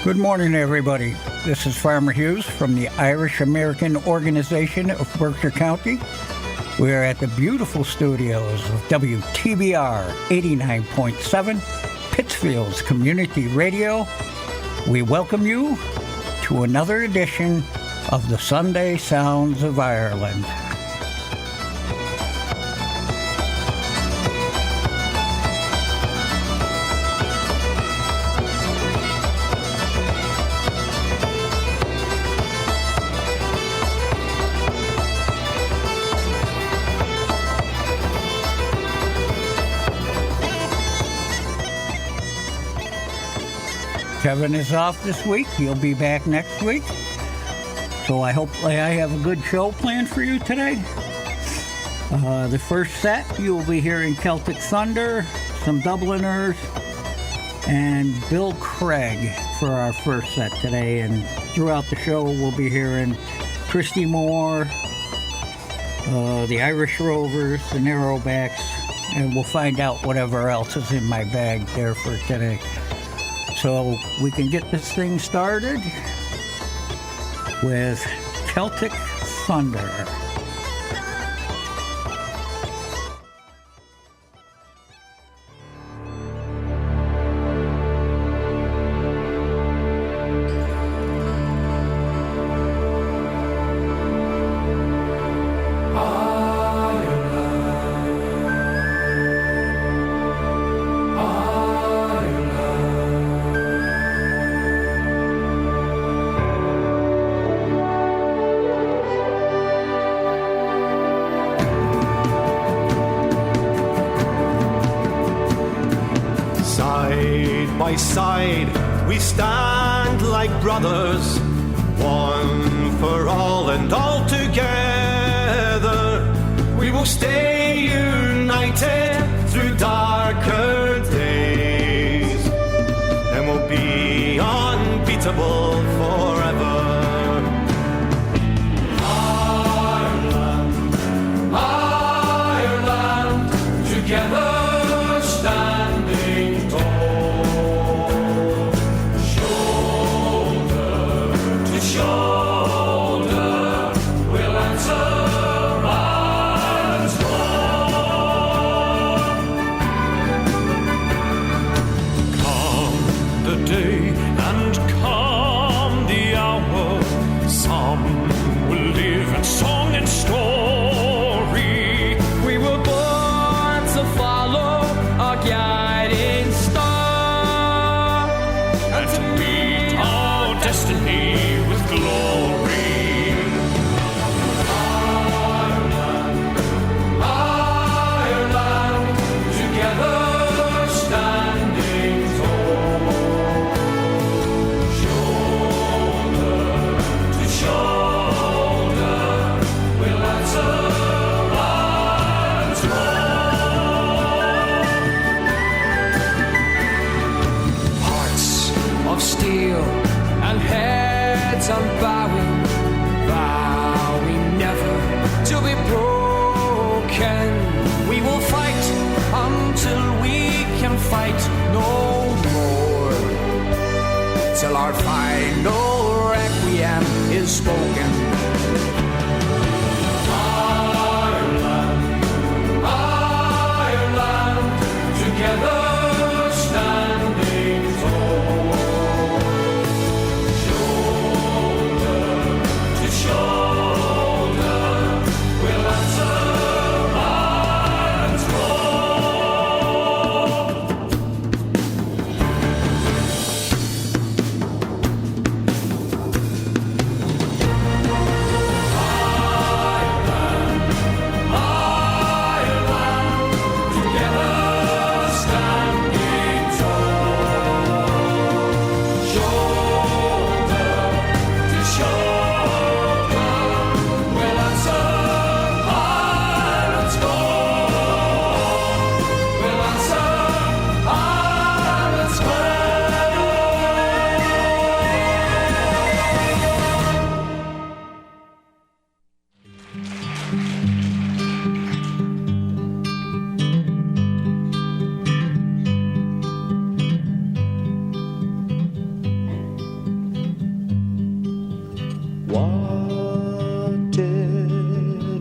Good morning, everybody. This is Farmer Hughes from the Irish American Organization of Berkshire County. We are at the beautiful studios of WTBR 89.7, Pittsfield's Community Radio. We welcome you to another edition of the Sunday Sounds of Ireland. Kevin is off this week. He'll be back next week. So I hope I have a good show planned for you today. The first set, you'll be hearing Celtic Thunder, some Dubliners, and Bill Craig for our first set today. And throughout the show, we'll be hearing Christy Moore, the Irish Rovers, the Narrowbacks, and we'll find out whatever else is in my bag there for today. So we can get this thing started with Celtic Thunder. By side we stand like brothers, one for all and all together. We will stay united through darker days, and we'll be unbeatable forever. Ireland, Ireland, together standing tall. Till our final requiem is spoken. Ireland, Ireland, together standing tall, shoulder to shoulder, we'll answer man's call.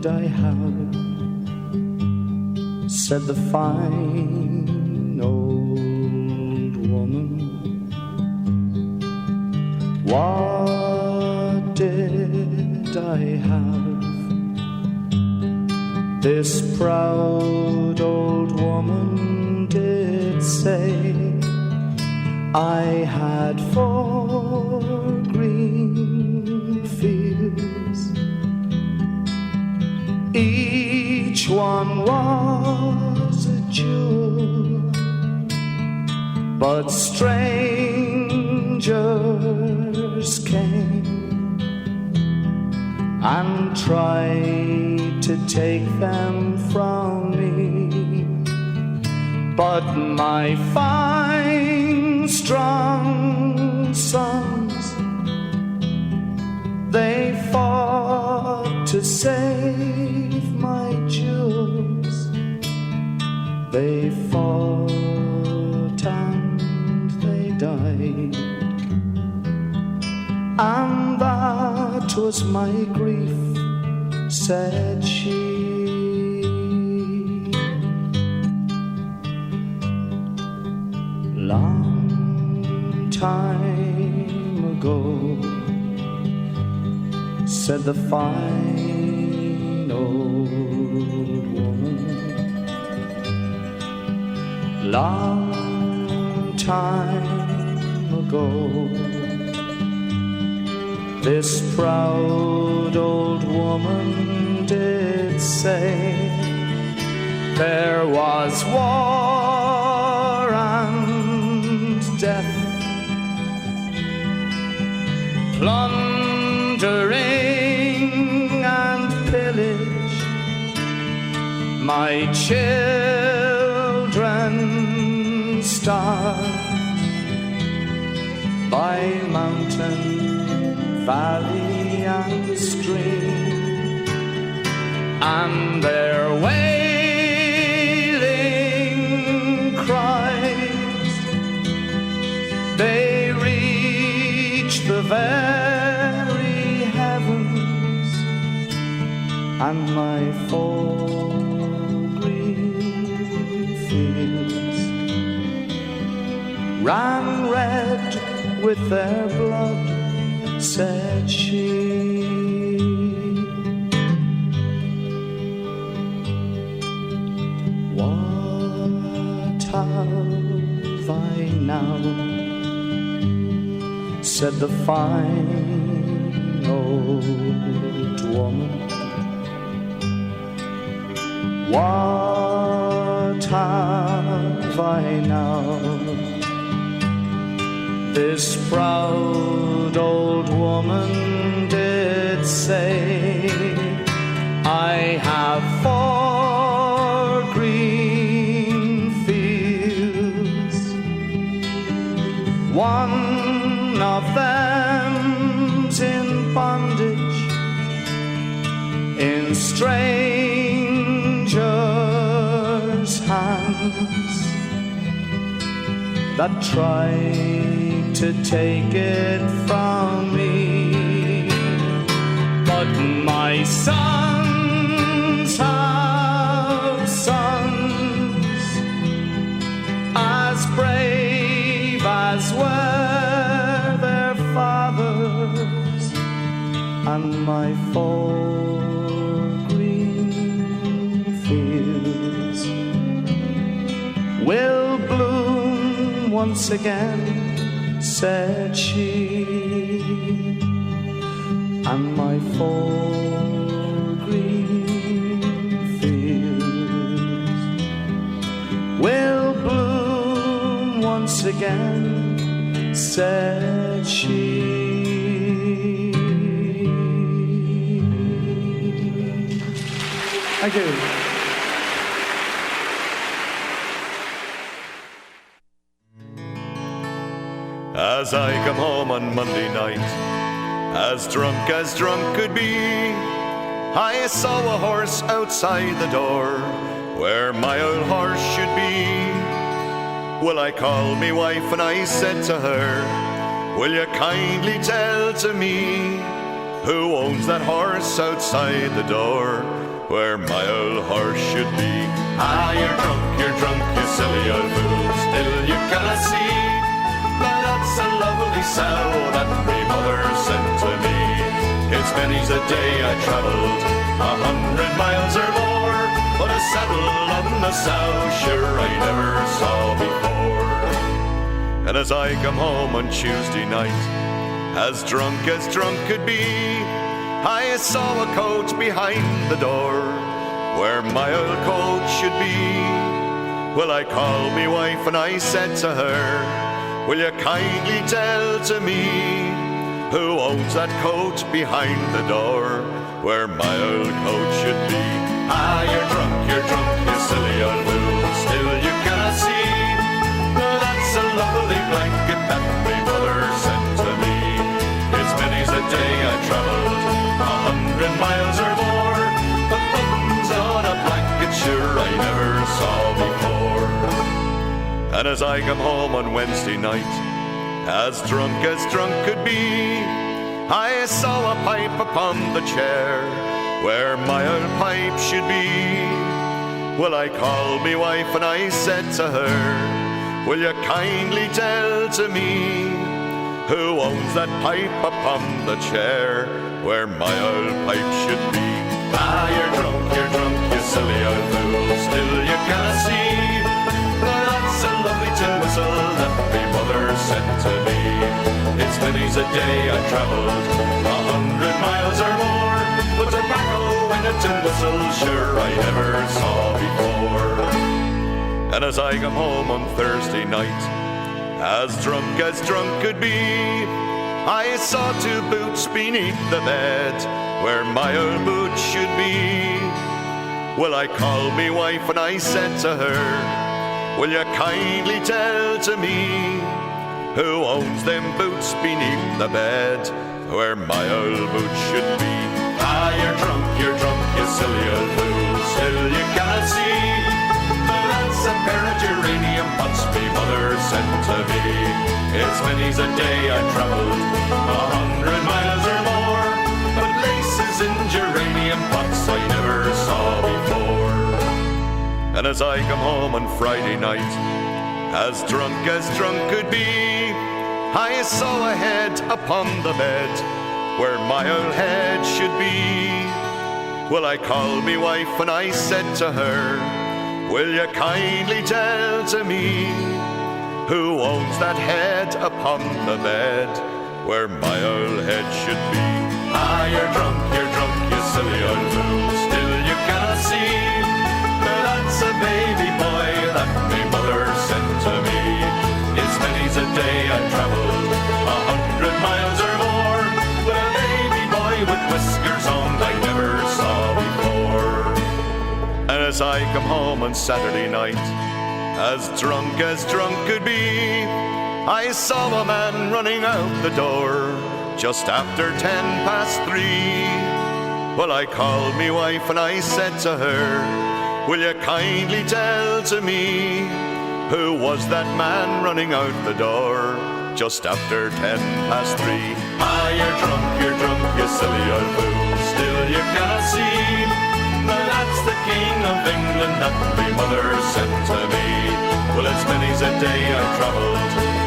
did I have? Said the fine old woman. What did I have? This proud old woman did say I had 4 green fields. Each one was a jewel, but strangers came and tried to take them from me. But my fine, strong sons, they fought to save my jewels. They fought and they died, and that was my grief, said she. Long time ago, said the fine old woman. Long time ago, this proud old woman did say there was war and death, plundering and pillage. My children starved by mountain, valley and stream, and their wailing cries, they reach the very heavens, and my 4 green fields ran red with their blood, said she. What have I now? Said the fine old woman. What have I now? This proud old woman did say I have 4 green fields. One of them's in bondage, in strangers' hands that try to take it from me. But my sons have sons as brave as were their fathers, and my 4 green fields will bloom once again, said she, and my 4 green fields will bloom once again, said she. Thank you. As I come home on Monday night, as drunk could be, I saw a horse outside the door, where my old horse should be. Well, I called me wife and I said to her, will you kindly tell to me, who owns that horse outside the door? where my old horse should be. Ah, you're drunk, you silly old fool, still you cannot see that that's a lovely sow that my mother sent to me. It's many's a day I travelled 100 miles or more, but a saddle on the sow sure I never saw before. And as I come home on Tuesday night, as drunk could be, I saw a coach behind the door, where my old coach should be. Well, I called me wife and I said to her, will you kindly tell to me who owns that coach behind the door, where my old coach should be? Ah, you're drunk, you silly old fool, still you cannot see that's a lovely blanket that my mother sent to me. It's many's a day I travelled 100 miles or more, but buttons on a blanket sure I never saw before. And as I come home on Wednesday night, as drunk could be, I saw a pipe upon the chair, where my old pipe should be. Well, I called me wife and I said to her, will you kindly tell to me who owns that pipe upon the chair, where my old pipe should be? Ah, you're drunk, you silly old fool, still you cannot see that's a lovely tin whistle that my mother sent to me. It's many's a day I travelled 100 miles or more, but tobacco and a tin whistle sure I never saw before. And as I come home on Thursday night, as drunk could be, I saw two boots beneath the bed, where my old boots should be. Well, I called me wife and I said to her, will you kindly tell to me who owns them boots beneath the bed, where my old boots should be? Ah, you're drunk, you silly old fool, still you cannot see that's a pair of geranium pots my mother sent to me. It's many's a day I travelled 100 miles or more, but laces in geranium pots I never saw before. And as I come home on Friday night, as drunk could be, I saw a head upon the bed, where my old head should be. Well, I called me wife and I said to her, will you kindly tell to me who owns that head upon the bed, where my old head should be? Ah, you're drunk, you silly old fool, still you cannot see that's a baby boy that my mother sent to me. It's many's a day I travelled 100 miles or more, with a baby boy with whiskers on I never saw before. And as I come home on Saturday night, as drunk could be, I saw a man running out the door just after 3:10. Well, I called me wife and I said to her, will you kindly tell to me who was that man running out the door just after 3:10? Ah, you're drunk, you silly old fool, still you cannot see that's the King of England that my mother sent to me. Well, it's many's a day I travelled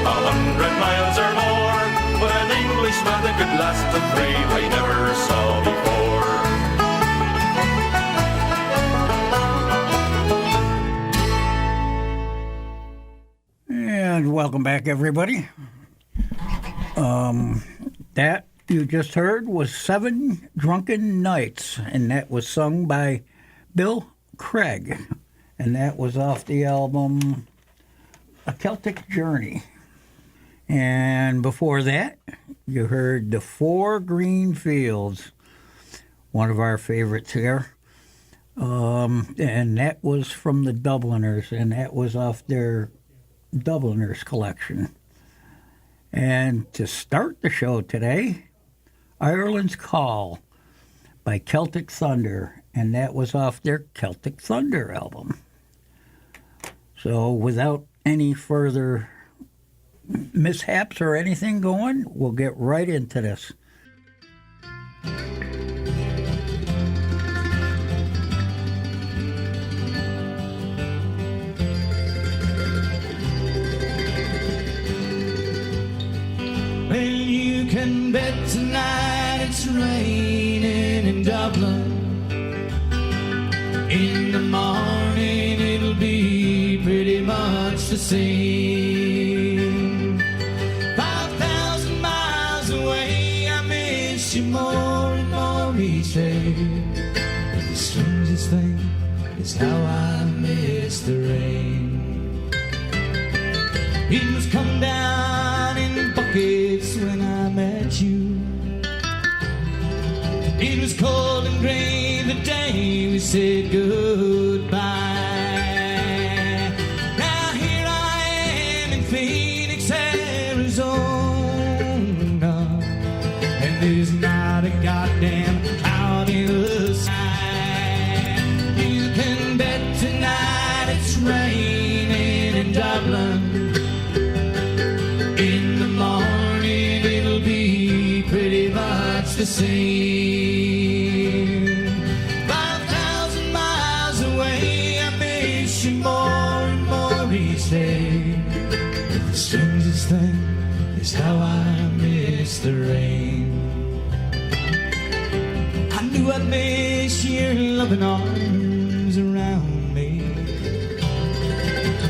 100 miles or more, but an Englishman that could last a three I never saw before. And welcome back, everybody. That you just heard was 7 Drunken Nights, and that was sung by Bill Craig, and that was off the album A Celtic Journey. And before that, you heard The Four Green Fields, one of our favorites here. And that was from the Dubliners, and that was off their Dubliners collection. And to start the show today, Ireland's Call by Celtic Thunder, and that was off their Celtic Thunder album. So without any further mishaps or anything going, we'll get right into this. can bet tonight it's raining in Dublin. In the morning it'll be pretty much the same. 5,000 miles away, I miss you more and more each day. But the strangest thing is how I miss the rain. It was come down in buckets when I met you. It was cold and gray the day we said goodbye. Now here I am in Phoenix, Arizona, and there's not a goddamn cloud in the sky. You can bet tonight it's raining in Dublin. In the morning it'll be pretty much the same. 5,000 miles away, I miss you more and more each day. But the strangest thing is how I miss the rain. I knew I'd miss your loving arms around me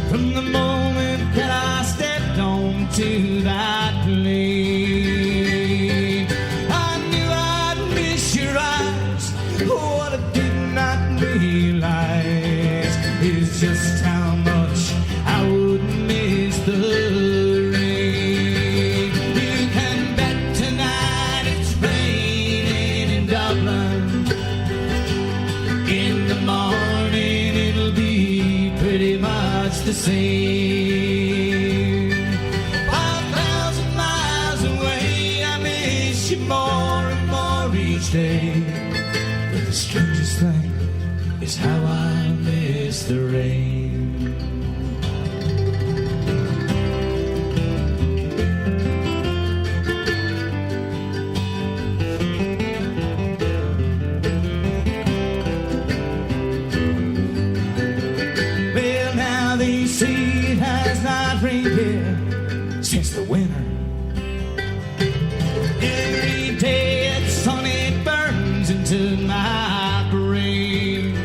from the moment that I stepped onto that plane. I knew I'd miss your eyes. What I did not realize is just how much I would miss the rain. You can bet tonight it's raining in Dublin. In the morning it'll be pretty much the same. 5,000 miles away, I miss you more and more each day. But the strangest thing is how I miss the rain. Well, now they say it has not rained here since the winter. Every day it's sun, it burns into my brain.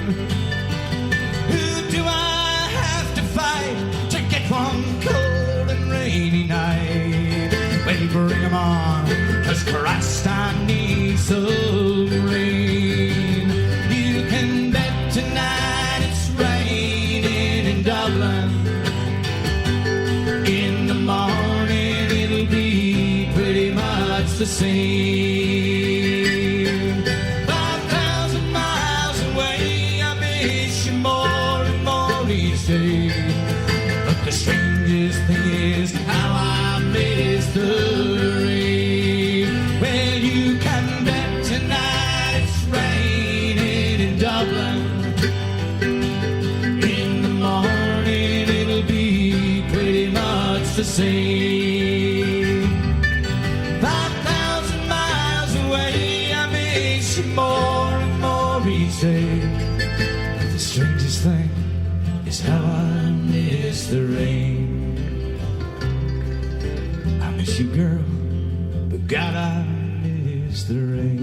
Who do I have to fight to get one cold and rainy night? Well, bring 'em on, 'cause Christ, I need some rain. You can bet tonight it's raining in Dublin. In the morning it'll be pretty much the same. 5,000 miles away, I miss you more and more each day. But the strangest thing is how I miss the rain. Well, you can bet tonight it's raining in Dublin. In the morning it'll be pretty much the same. 5,000 miles away, I miss you more and more each day. But the strangest thing is how I miss the rain. I miss you, girl, but God, I miss the rain.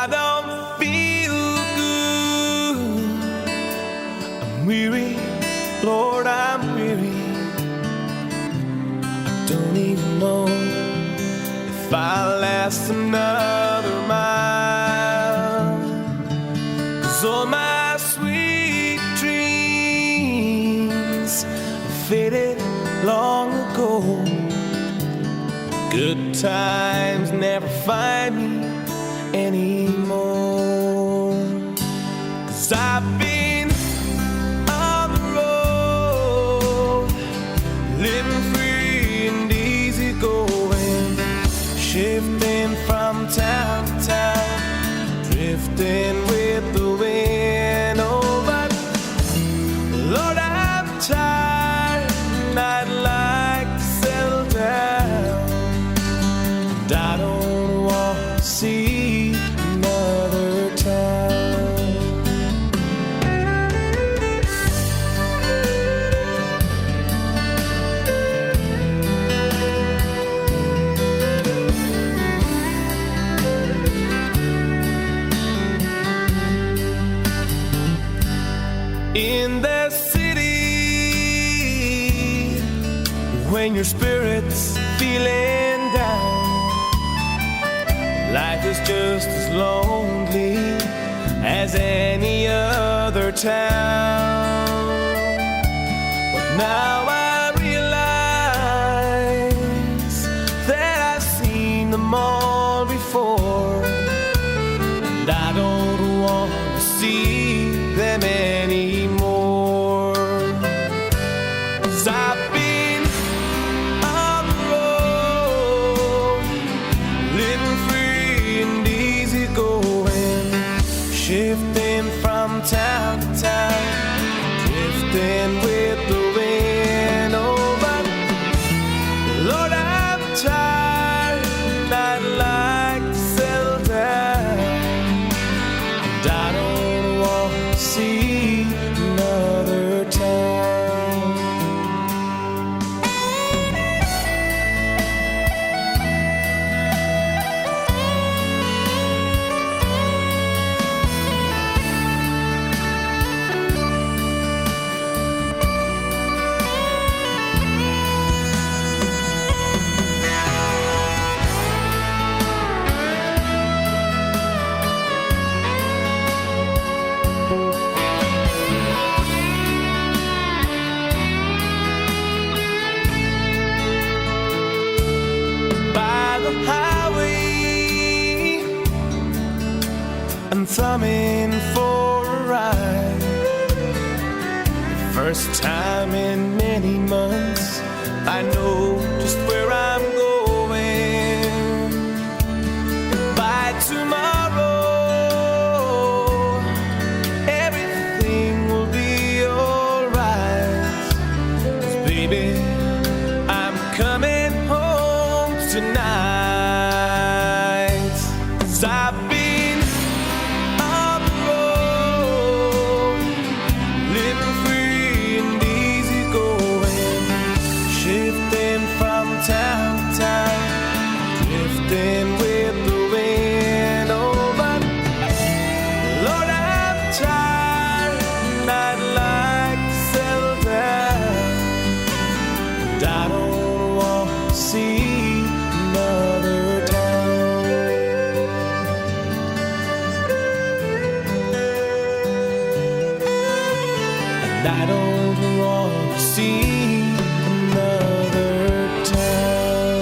I don't feel good. I'm weary, Lord, I'm weary. I don't even know if I'll last another mile. 'Cause all my sweet dreams faded long ago. Good times never find me anymore. 'Cause I've been on the road, living free and easy going, shifting from town to town, drifting with the wind. Oh, but Lord, when your spirit's feeling down. Life is just as lonely as any other town. But now I realize that I've seen them all before, and I don't want to see them anymore. 'Cause I've been on the road, living free and easy going, shifting from town to town, drifting with the wind. Oh, but Lord, I'm tired and I'd like to settle down, and I don't want to see another town. By the highway, I'm thumbing for a ride. The first time in many months, I know just where I'm going. By tomorrow, everything will be alright. 'Cause baby, I'm coming home tonight. 'Cause I've been on the road, living free and easy going, shifting from town to town, drifting with the wind. Oh, but Lord, I'm tired and I'd like to settle down, and I don't want to see another town. And I don't want to see another town.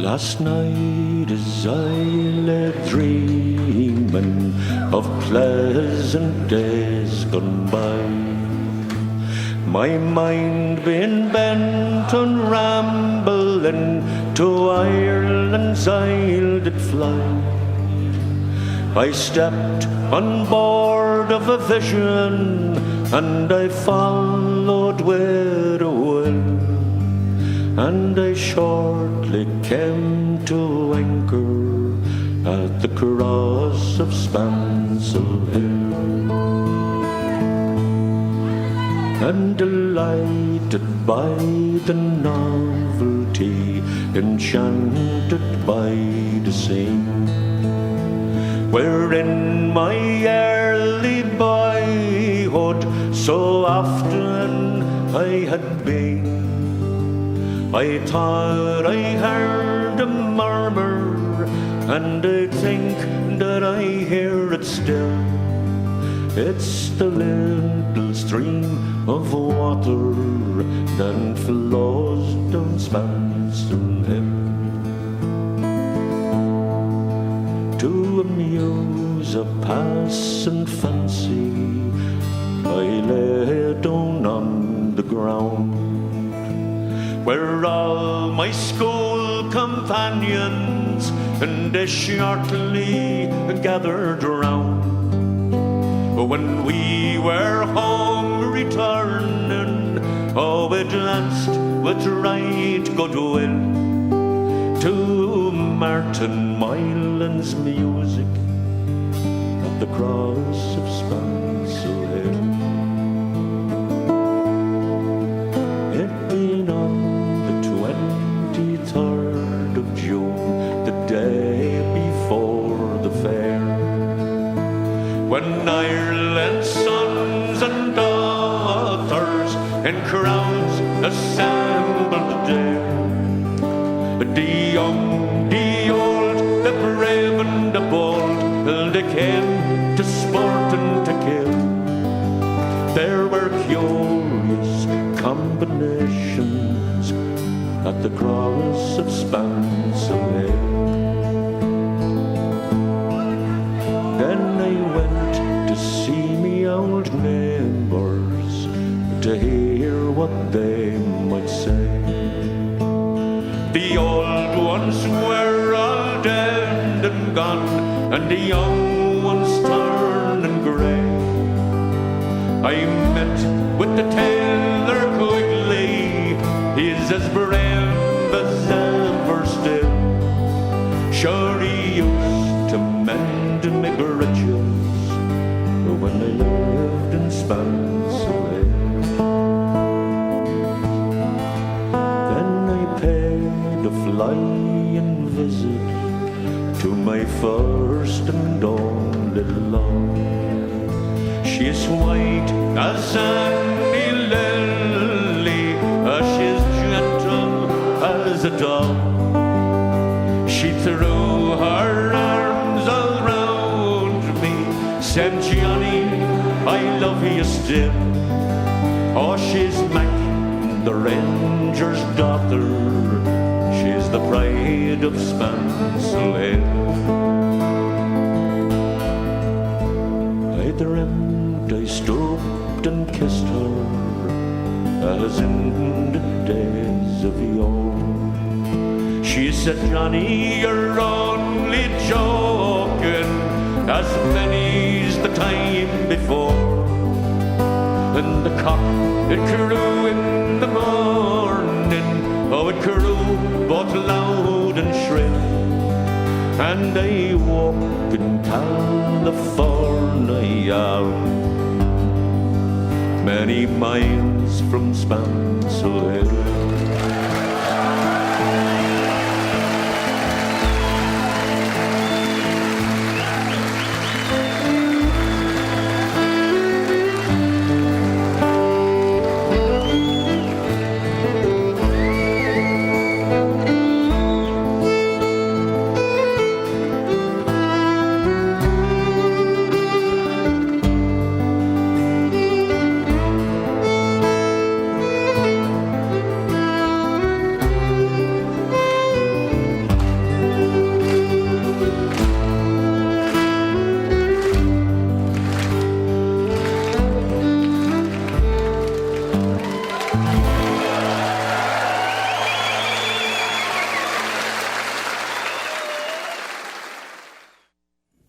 Last night as I lay dreaming of pleasant days gone by, my mind been bent on rambling to Ireland's Isle did fly. I stepped on board of a vision and I followed with a will, and I shortly came to anchor at the cross of Spancel Hill. And delighted by the novelty, enchanted by the scene, wherein my early boyhood so often I had been. I thought I heard a murmur, and I think that I hear it still. It's the little stream of water that flows down Spancel Hill. To amuse a passing fancy, I lay down on the ground, where all my school companions and they shortly gathered round. When we were home returning, oh, we danced with right goodwill to Martin Moylan's music at the cross of Spancel Hill. It been on the 23rd of June, the day before when Ireland's sons and daughters in crowds assembled there. The young, the old, the brave and the bold, they came to sport and to kill. There were curious combinations at the cross of Spansel. Then I went to see me old neighbours to hear what they might say. The old ones were all dead and gone, and the young ones turning grey. I met with the tailor quickly, he's as brave as ever still. Sure he used to mend me breeches when I lived in Spansel. Then I paid a flying visit to my first and only love. She's white as any lily, she's gentle as a dove. She threw her arms around me, said, Johnny, I love you still. Oh, she's Mac, the ranger's daughter, she's the pride of Spansel Hill. I dreamt I stooped and kissed her as in the days of yore. She said, Johnny, you're only joking, as many's the time before. And the cock, it crew in the morning, oh, it crew both loud and shrill. And I woke in California, many miles from Spansel Hill.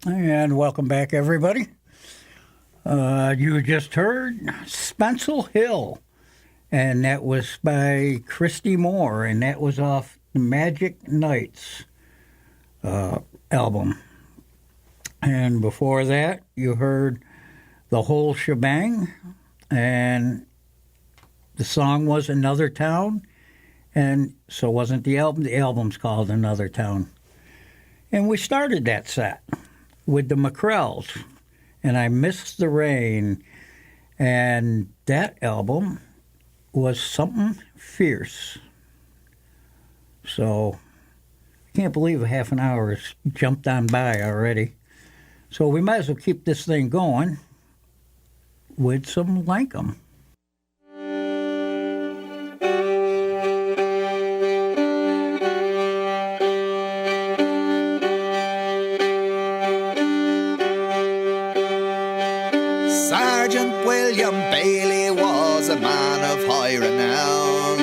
And welcome back, everybody. You just heard Spansel Hill, and that was by Christy Moore, and that was off the Magic Nights album. And before that, you heard The Whole Shebang, and the song was Another Town, and so wasn't the album. The album's called Another Town. And we started that set with the McCrells, and I Missed the Rain, and that album was something fierce. So I can't believe a half an hour has jumped on by already. So we might as well keep this thing going with some Lankum. Sergeant William Bailey was a man of high renown.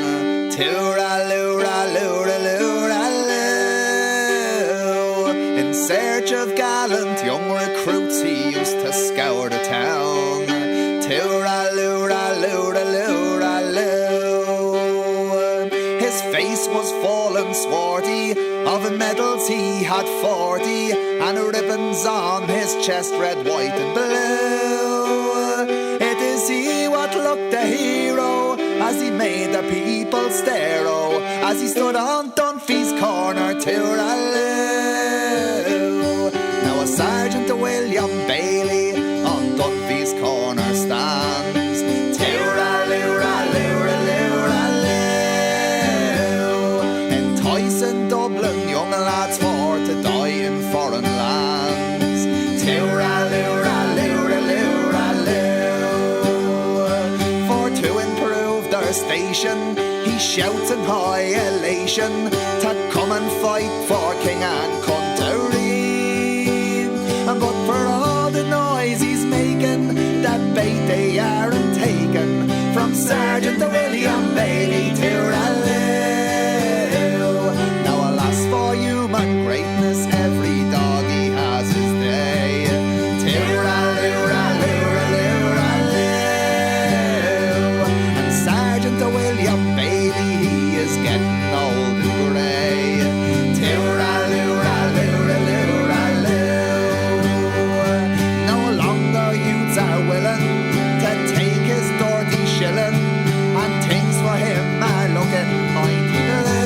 Tooraloo-ra-loo-ra-loo-ra-loo. In search of gallant young recruits, he used to scour the town. Tooraloo-ra-loo-ra-loo-ra-loo. His face was full and swarthy, of medals he had 40, and ribbons on his chest, red, white and blue. It is he what looked a hero, as he made the people stare, oh, as he stood on Dunphy's corner, Tooraloo. Now a Sergeant William Bailey station, he shouts in high elation to come and fight for king and country. But for all the noise he's making, that bait they aren't taken from Sergeant William Bailey to Raleigh. Now alas for human greatness, every dog he has his day. Tiraloo, raloo, raloo, raloo. And Sergeant William Bailey, he is getting old and grey. Tiraloo, raloo, raloo, raloo. No longer youths are willing to take his dirty shilling, and things for him are looking mighty blue.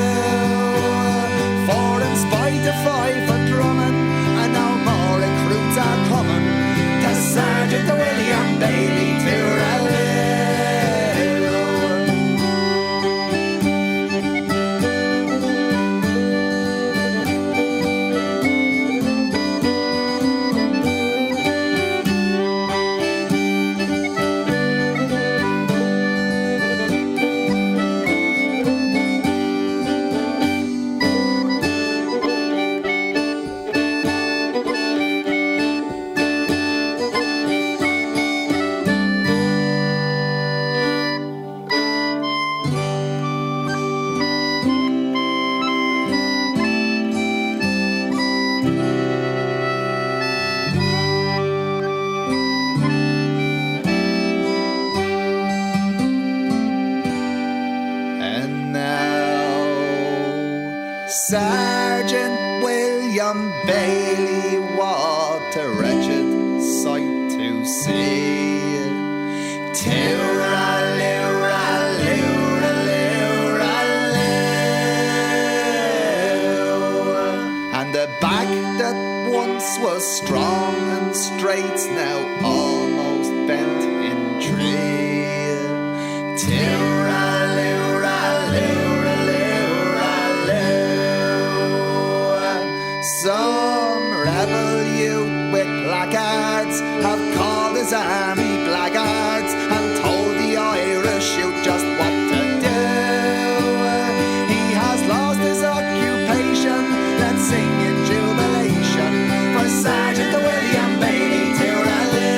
For in spite of fife and drumming, and now more recruits are coming to Sergeant William Bailey to Raleigh. And now Sergeant William Bailey, what a wretched sight to see. Tiraloo, raloo, raloo, raloo. And the back that once was strong and straight's now almost bent in tree. Tiraloo, raloo, raloo, raloo. Some rebel youth with placards have called his army blackguards and told the Irish youth just what to do. He has lost his occupation, let's sing in jubilation for Sergeant William Bailey to Raleigh.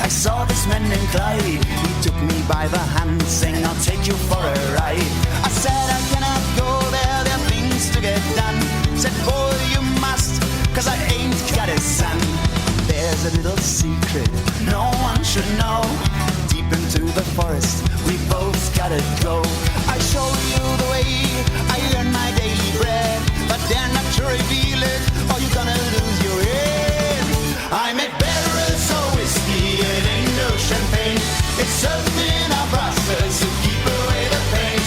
I saw this man named Clyde. He took me by the hand, saying, I'll take you for a ride. I said, I cannot go there, there are things to get done. Said, boy, you must, cause I ain't got a son. There's a little secret no one should know. Deep into the forest, we both gotta go. I'll show you the way I earn my daily bread. It's something our process to keep away the pain.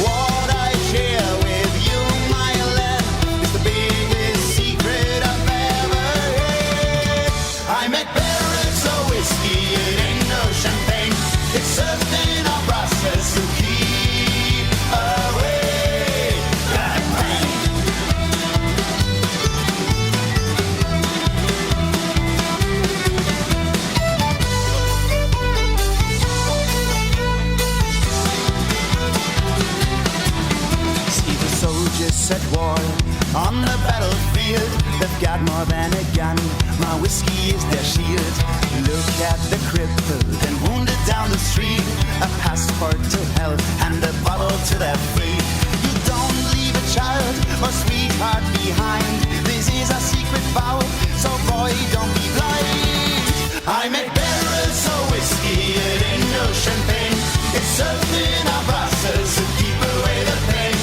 What I share with you, my lad, is the biggest secret I've ever had. I make barrels of whiskey, it ain't no champagne. It's something our process to keep away that pain. See the soldiers at war on the battlefield. They've got more than a gun, my whiskey is their shield. Look at the crippled and wounded down the street, a passport to health and a bottle to their feet. You don't leave a child or sweetheart behind. This is a secret vow, so boy, don't be blind. I make barrels of whiskey, it ain't no champagne. It's something our process to keep away the pain.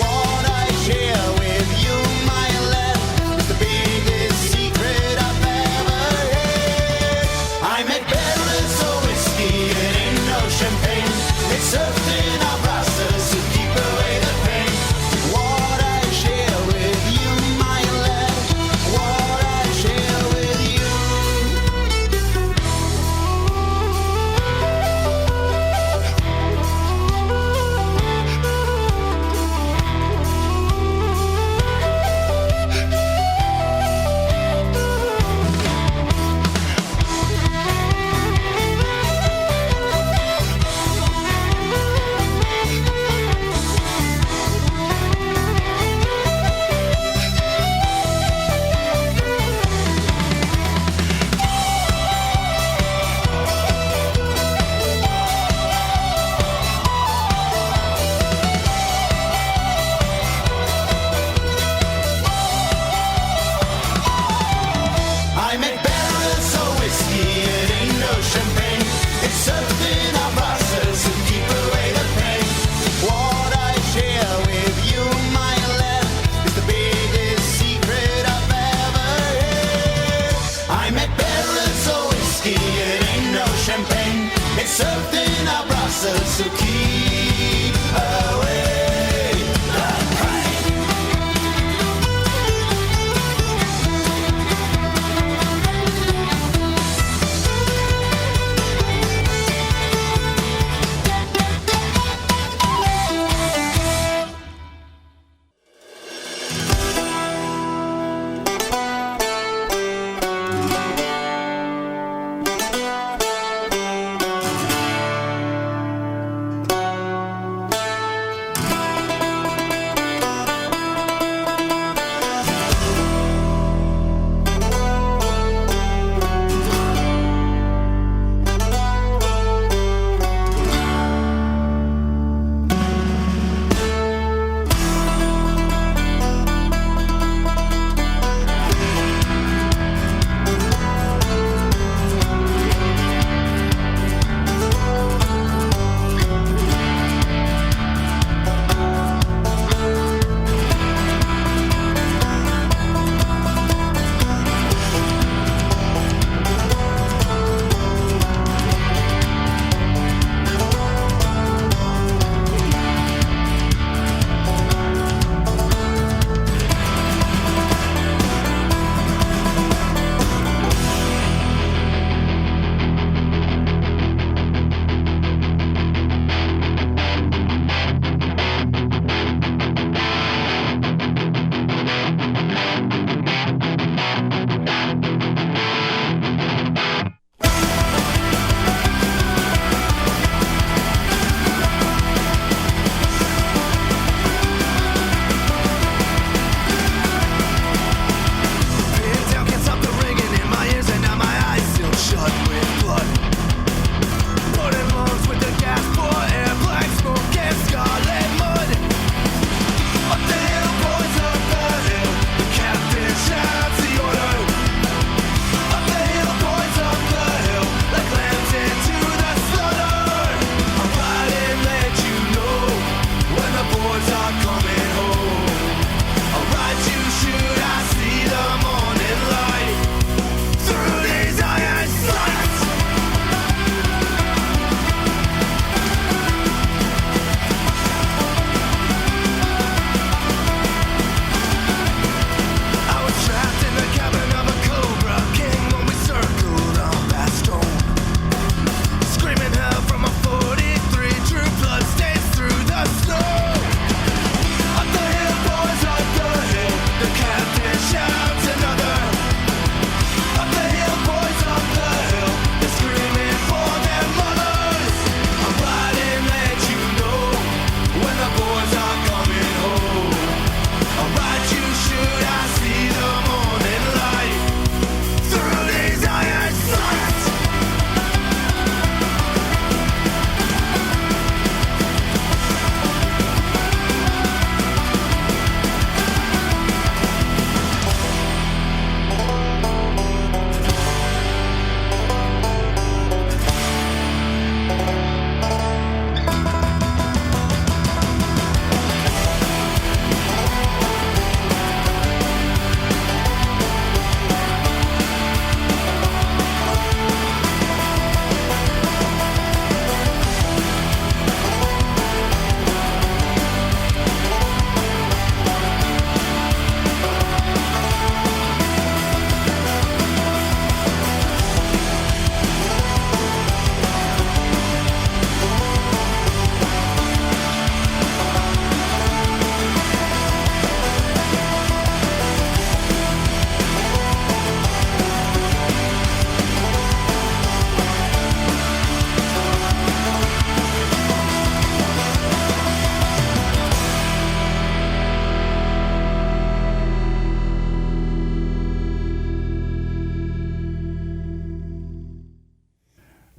What I share with you, my lad, is the biggest secret I've ever had. I make barrels of whiskey, it ain't no champagne. It's something our process to keep away the pain. What I share with you, my lad, what I share with you. I make barrels of whiskey, it ain't no champagne. It's something our process to keep away the pain. What I share with you, my lad, is the biggest secret I've ever had. I make barrels of whiskey, it ain't no champagne. It's something our process to keep away the pain.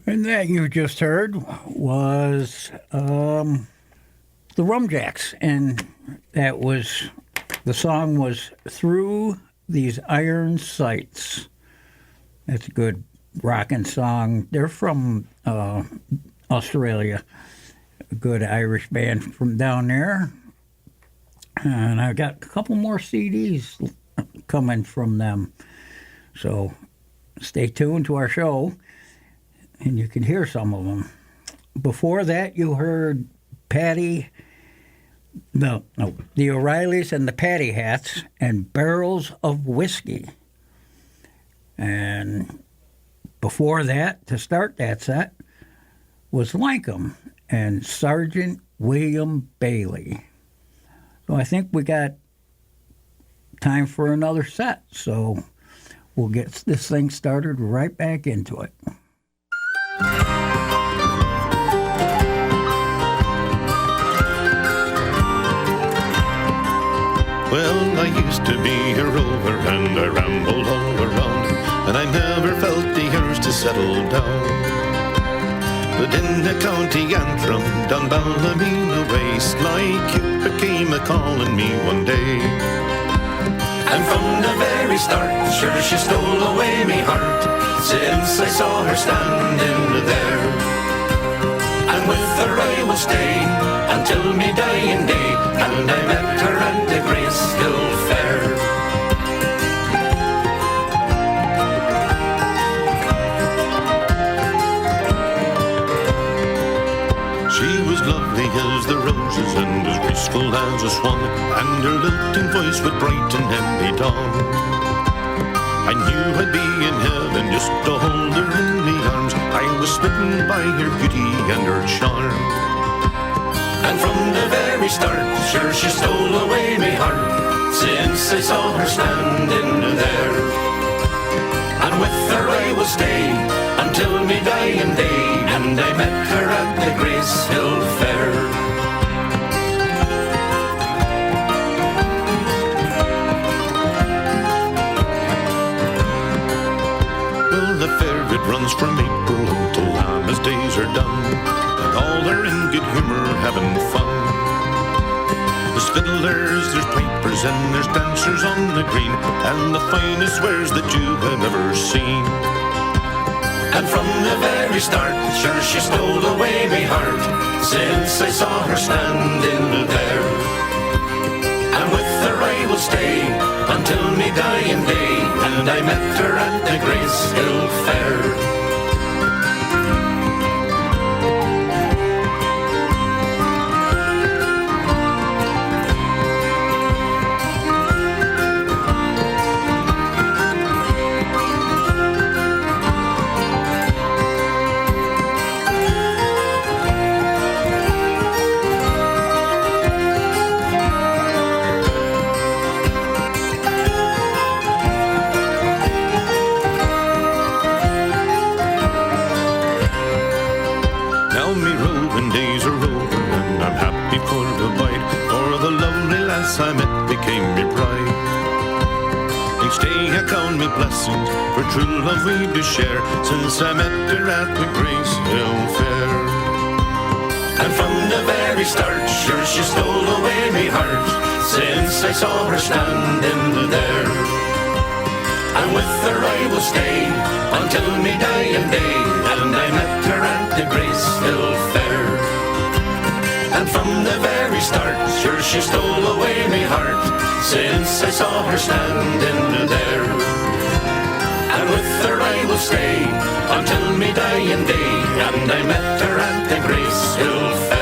And that you just heard was the Rumjacks, and that was, the song was Through These Iron Sights. That's a good rockin' song. They're from Australia, a good Irish band from down there. And I got a couple more CDs coming from them. So stay tuned to our show, and you can hear some of them. Before that, you heard the O'Reillys and the Patty Hats and Barrels of Whiskey. And before that, to start that set, was Lankum and Sergeant William Bailey. So I think we got time for another set, so we'll get this thing started right back into it. Well, I used to be a rover and I rambled all around, and I never felt the urge to settle down. But in the county Antrim, down Ballymena way, Sly Cupid came a-calling me one day. And from the very start, sure she stole away me heart, since I saw her standing there. And with her I will stay until me dying day, and I met her at the Gracehill Fair. She was lovely as the roses and as graceful as a swan, and her lilting voice would brighten any dawn. I knew I'd be in heaven just to hold her in me arms. I was smitten by her beauty and her charm. And from the very start, sure she stole away me heart, since I saw her standing there. And with her I will stay until me dying day, and I met her at the Gracehill Fair. It runs from April until Lammas days are done, and all are in good humour having fun. There's fiddlers, there's pipers, and there's dancers on the green, and the finest wares that you have ever seen. And from the very start, sure she stole away me heart, since I saw her standing there. And with her I will stay until me dying day, and I met her at the Gracehill Fair. I met became me bride. Each day I count me blessings, for true love we do share, since I met her at the Gracehill Fair. And from the very start, sure she stole away me heart, since I saw her standing there. And with her I will stay until me dying day, and I met her at the Gracehill Fair. And from the very start, sure she stole away me heart, since I saw her standing there. And with her I will stay until me dying day, and I met her at the Gracehill Fair.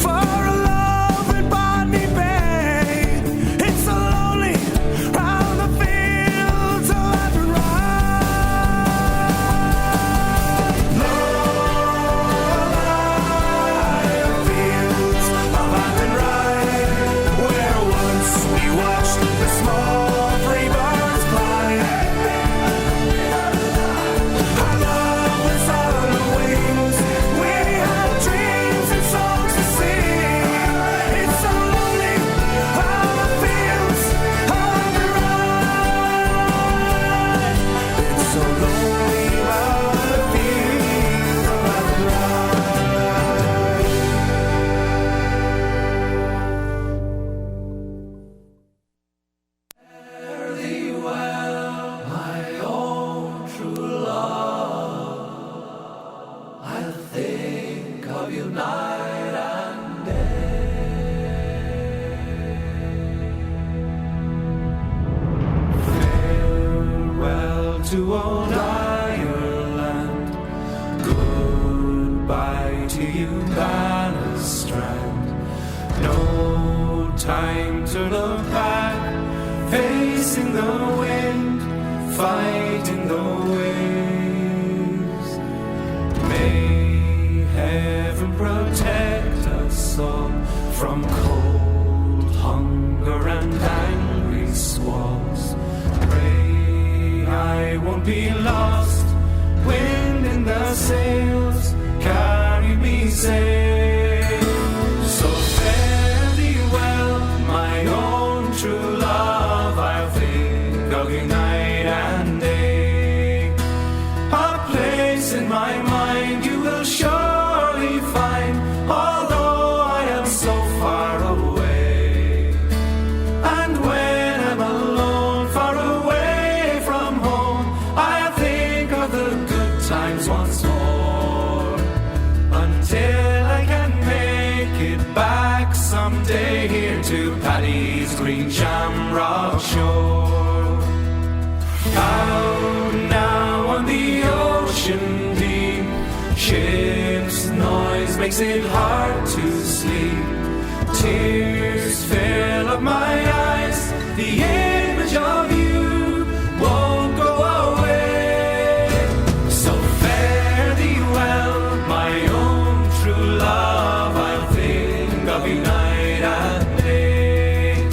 For a loving Bonnie Bay, it's so lonely round the field. to old Ireland. Goodbye to you, Balustrade. No time to look back, facing the wind, fighting the waves. May heaven protect us all from cold, hunger and angry squalls. Pray I won't be lost, wind in the sails, carry me safe. So fare thee well, my own true love, I'll think of you night and day. A place in my mind you will surely find, although I am so far away. And when I'm alone, far away from home, I'll think of the good times once more, until I can make it back someday here to Paddy's green shamrock shore. Out now on the ocean deep, ship's noise makes it hard to sleep. Tears fill up my eyes, the image of you won't go away. So fare thee well, my own true love, I'll think of you night and day.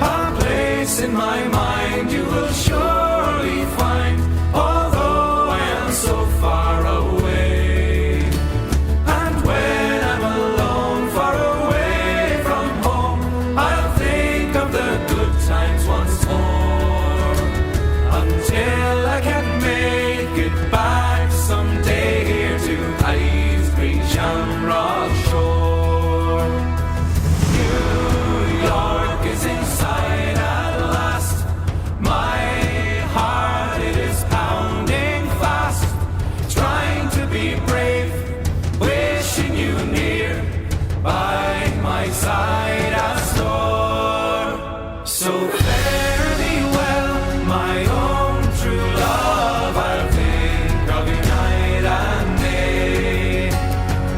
A place in my mind you will surely find, although I am so far away. And when I'm alone, far away from home, I'll think of the good times once more, until I can make it back someday here to Paddy's green shamrock shore. New York is inside at last, my heart it is pounding fast, trying to be brave, wishing you near by my side at store. So fare thee well, my own true love, I'll think of you night and day.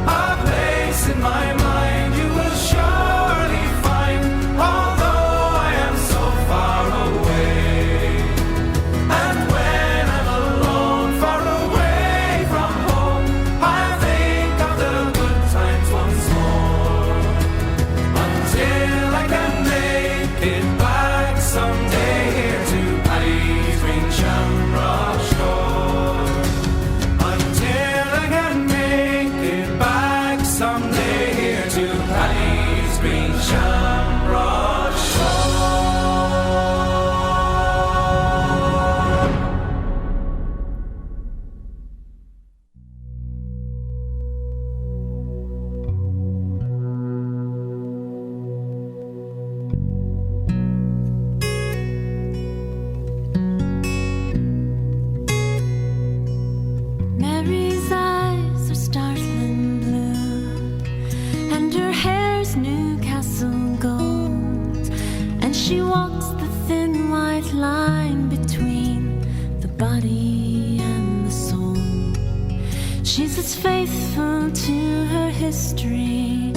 A place in my mind you will surely find, although I am so far away. And when I'm alone, far away from home, I'll think of the good times once more, until I can make it back someday here to Paddy's green shamrock shore. Until I can make it back someday here to Paddy's green shamrock shore. Mary's eyes are startling blue, and her hair's Newcastle gold, and she walks the thin white line between the body and the soul. She's as faithful to her history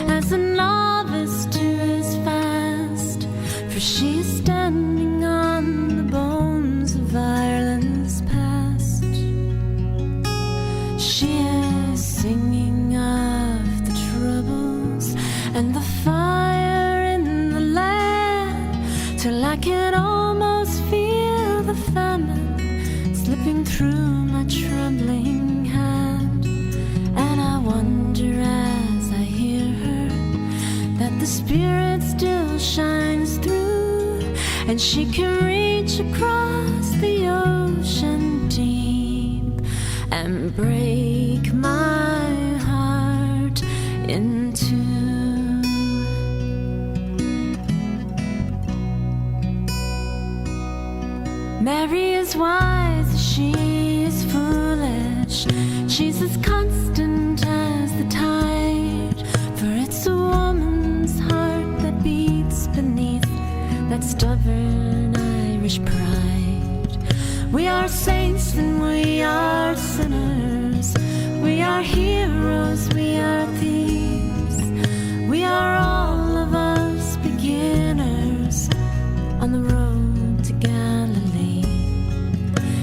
as a novice to his fast, for she is standing on the bones of Ireland's past. She is singing of the troubles and the fire in the land, till I can almost feel the famine slipping through my trembling hand. And I wonder as I hear her that the spirit still shines through, and she can reach across the ocean deep and break my heart in two. Mary is wise, she is foolish, she's as constant as the tide, for it's a woman's heart that beats beneath that stubborn Irish pride. We are saints and we are sinners. We are heroes, we are thieves. We are all of us beginners on the road to Galilee.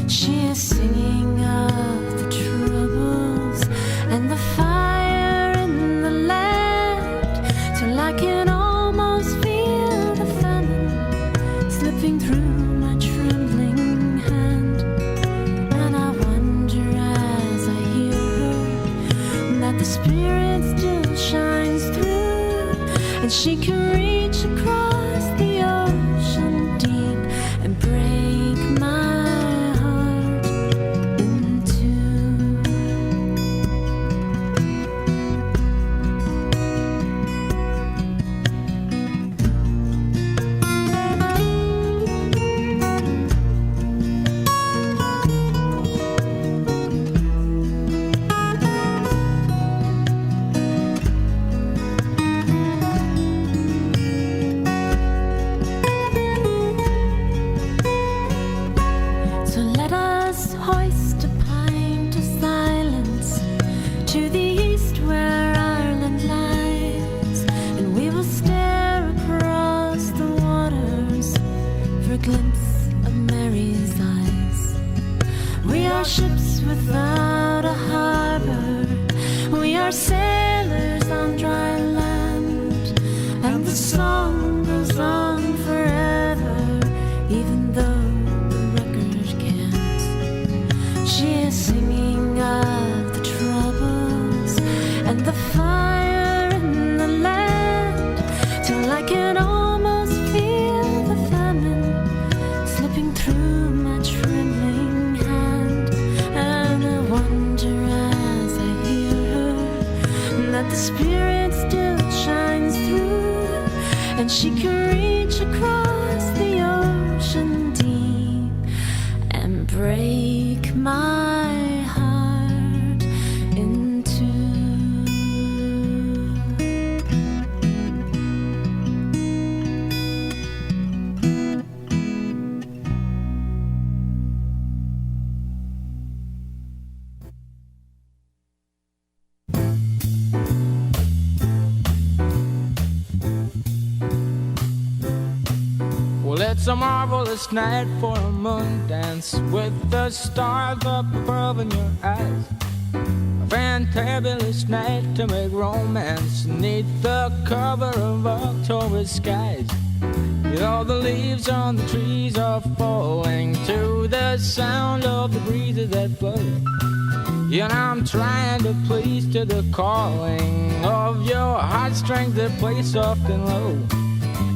She is singing of the troubles and the fire in the land, till I can almost feel the famine slipping through my trembling hand. And I wonder as I hear her that the Spirit still shines through, and she can reach across the ocean deep and break my heart in two. So let us hoist a pint of silence to the east where Ireland lies, and we will stare across the waters for a glimpse of Mary's eyes. We are ships without a harbor, we are sailors on dry land, and the song goes on forever, even though the record can't. She is singing of the troubles and the fire in the land, till I can almost feel the famine slipping through my trembling hand. And I wonder as I hear her that the Spirit still shines through, and she can reach across the ocean deep and break my heart in two. Well, it's a marvelous night for a moon dance with the stars up above in your eyes. A fantabulous night to make romance neath the cover of October skies. You know the leaves on the trees are falling to the sound of the breezes that blow. You know I'm trying to please to the calling of your heartstrings that play soft and low.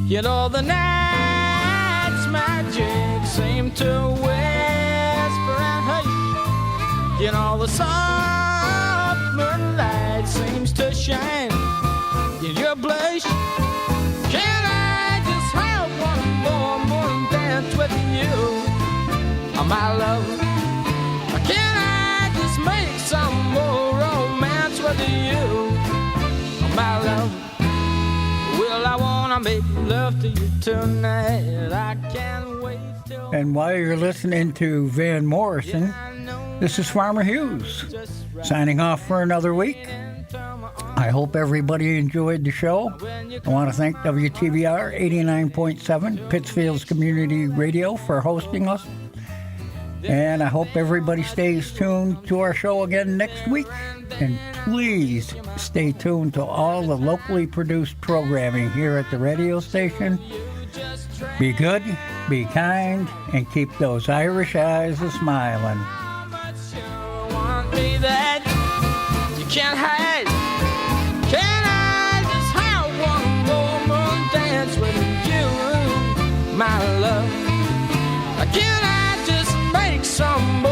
You know the night's magic seem to whisper and hush. You know the soft moonlight seems to shine in your blush. Can I just have one more moon dance with you, oh, my love? Can I just make some more romance with you, oh, my love? Well, I wanna make love to you tonight. I can't wait till. And while you're listening to Van Morrison, this is Farmer Hughes signing off for another week. I hope everybody enjoyed the show. I want to thank WTBR 89.7 Pittsfield's Community Radio for hosting us. And I hope everybody stays tuned to our show again next week. And please stay tuned to all the locally produced programming here at the radio station. Be good, be kind, and keep those Irish eyes a-smiling. Want me that you can't hide. Can I just have one more moon dance with you, my love? Can I just make some more